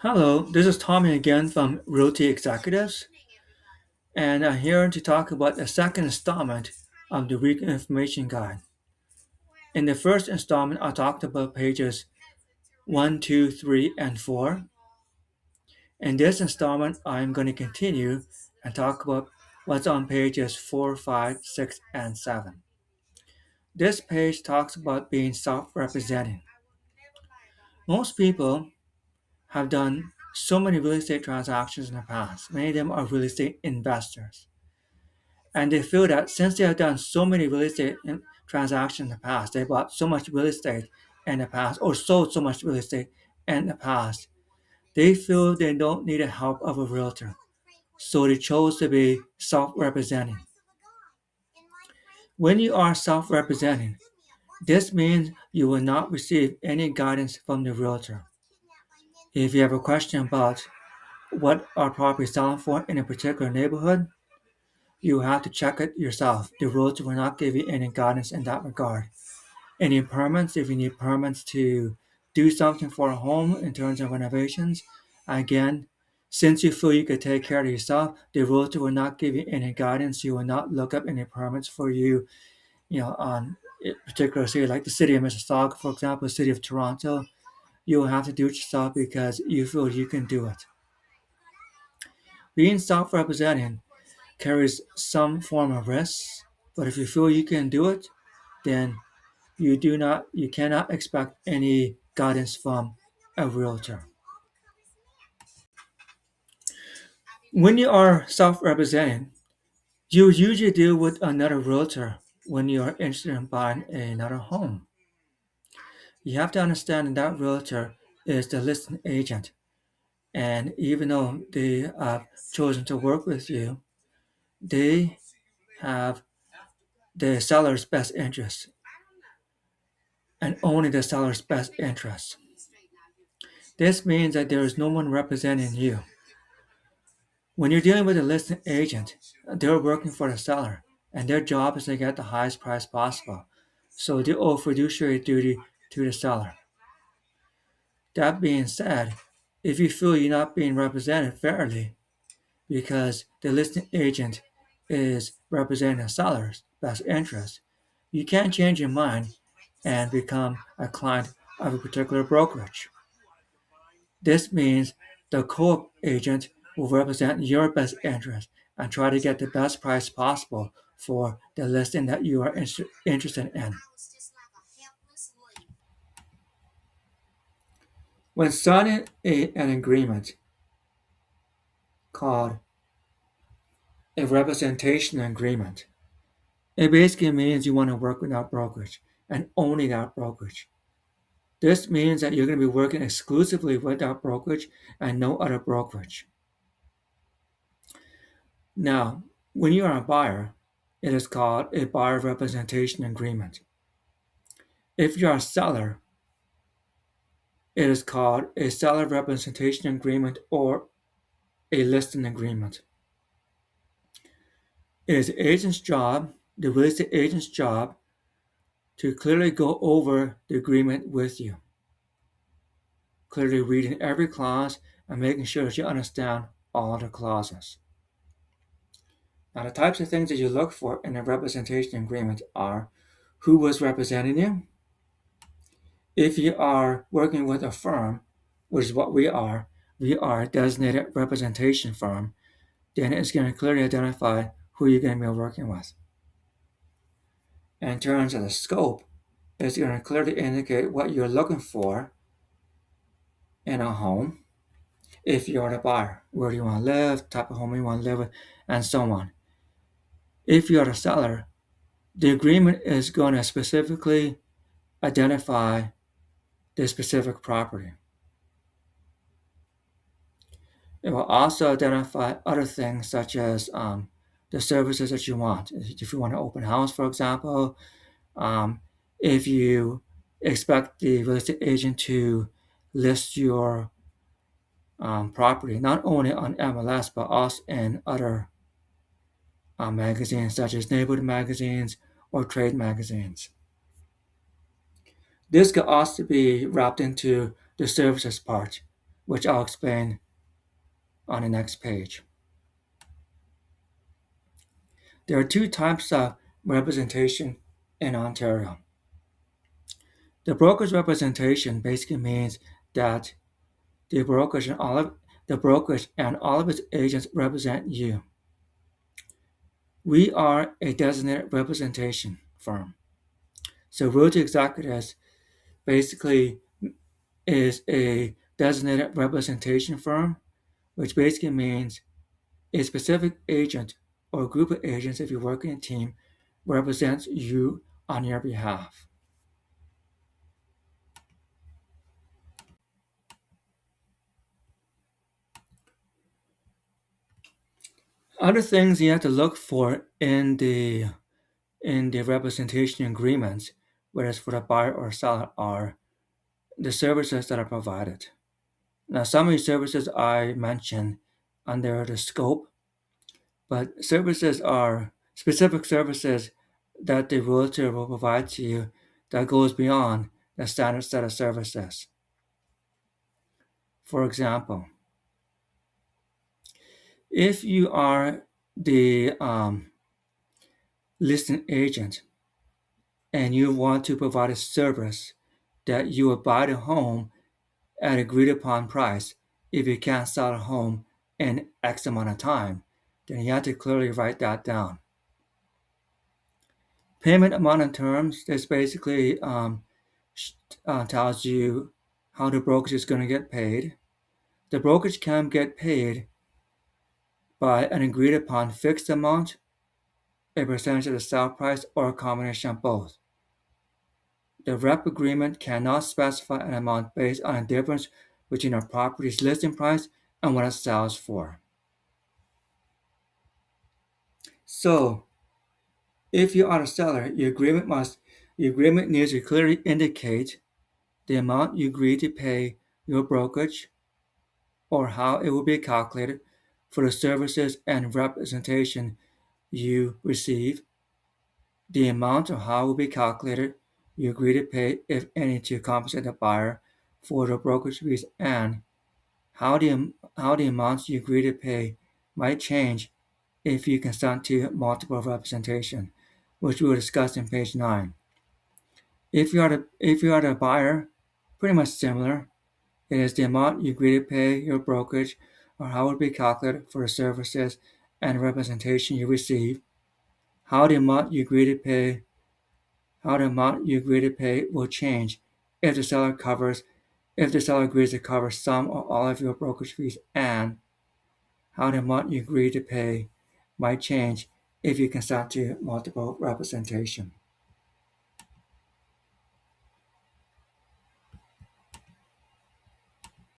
Hello, this is Tommy again from Realty Executives, and I'm here to talk about the second installment of the Reco Information Guide. In the first installment, I talked about pages 1, 2, 3, and 4. In this installment, I'm going to continue and talk about what's on pages 4, 5, 6, and 7. This page talks about being self representing. Most people have done so many real estate transactions in the past. Many of them are real estate investors. And they feel that since they have done so many real estate transactions in the past, they bought so much real estate in the past or sold so much real estate in the past, they feel they don't need the help of a realtor. So they chose to be self-representing. When you are self-representing, this means you will not receive any guidance from the realtor. If you have a question about what our property is selling for in a particular neighborhood, you have to check it yourself. The realtor will not give you any guidance in that regard. Any permits, if you need permits to do something for a home in terms of renovations, again, since you feel you could take care of yourself, the realtor will not give you any guidance. You will not look up any permits for you, on a particular city like the city of Mississauga, for example, the city of Toronto. You will have to do it yourself because you feel you can do it. Being self-representing carries some form of risk, but if you feel you can do it, then you cannot expect any guidance from a realtor. When you are self-representing, you usually deal with another realtor when you are interested in buying another home. You have to understand that that realtor is the listing agent, and even though they have chosen to work with you, they have the seller's best interest and only the seller's best interest. This means that there is no one representing you. When you're dealing with a listing agent, they're working for the seller, and their job is to get the highest price possible. So they owe fiduciary duty to the seller. That being said, if you feel you're not being represented fairly because the listing agent is representing the seller's best interest, you can change your mind and become a client of a particular brokerage. This means the co-op agent will represent your best interest and try to get the best price possible for the listing that you are interested in. When signing an agreement called a representation agreement, it basically means you want to work with that brokerage and only that brokerage. This means that you're going to be working exclusively with that brokerage and no other brokerage. Now, when you are a buyer, it is called a buyer representation agreement. If you are a seller, it is called a seller representation agreement or a listing agreement. It is the agent's job, the real estate agent's job, to clearly go over the agreement with you, clearly reading every clause and making sure that you understand all the clauses. Now, the types of things that you look for in a representation agreement are who was representing you. If you are working with a firm, which is what we are a designated representation firm, then it's going to clearly identify who you're going to be working with. In terms of the scope, it's going to clearly indicate what you're looking for in a home. If you're the buyer, where do you want to live, type of home you want to live with, and so on. If you're the seller, the agreement is going to specifically identify the specific property. It will also identify other things such as the services that you want. If you want an open house, for example, um, if you expect the real estate agent to list your property not only on MLS but also in other magazines such as neighborhood magazines or trade magazines. This could also be wrapped into the services part. which I'll explain on the next page. There are two types of representation in Ontario. The broker's representation basically means that the brokerage and all of its agents represent you. We are a designated representation firm. So Realty Executives basically is a designated representation firm, which basically means a specific agent or group of agents, if you work in a team, represents you on your behalf. Other things you have to look for in the representation agreements, whether it's for the buyer or seller, are the services that are provided. Now, some of these services I mentioned under the scope, but services are specific services that the realtor will provide to you that goes beyond the standard set of services. For example, if you are the listing agent and you want to provide a service that you will buy the home at agreed upon price if you can't sell a home in X amount of time, then you have to clearly write that down. Payment amount and terms, this basically tells you how the brokerage is going to get paid. The brokerage can get paid by an agreed upon fixed amount, a percentage of the sale price, or a combination of both. The rep agreement cannot specify an amount based on a difference between a property's listing price and what it sells for. So, if you are a seller, your agreement needs to clearly indicate the amount you agree to pay your brokerage or how it will be calculated for the services and representation you receive, the amount of how it will be calculated you agree to pay, if any, to compensate the buyer for the brokerage fees, and how the amounts you agree to pay might change if you consent to multiple representation, which we will discuss in page 9. If you are the buyer, pretty much similar. It is the amount you agree to pay your brokerage or how it will be calculated for the services and representation you receive. How the amount you agree to pay will change if the seller agrees to cover some or all of your brokerage fees, and how the amount you agree to pay might change if you consent to multiple representation.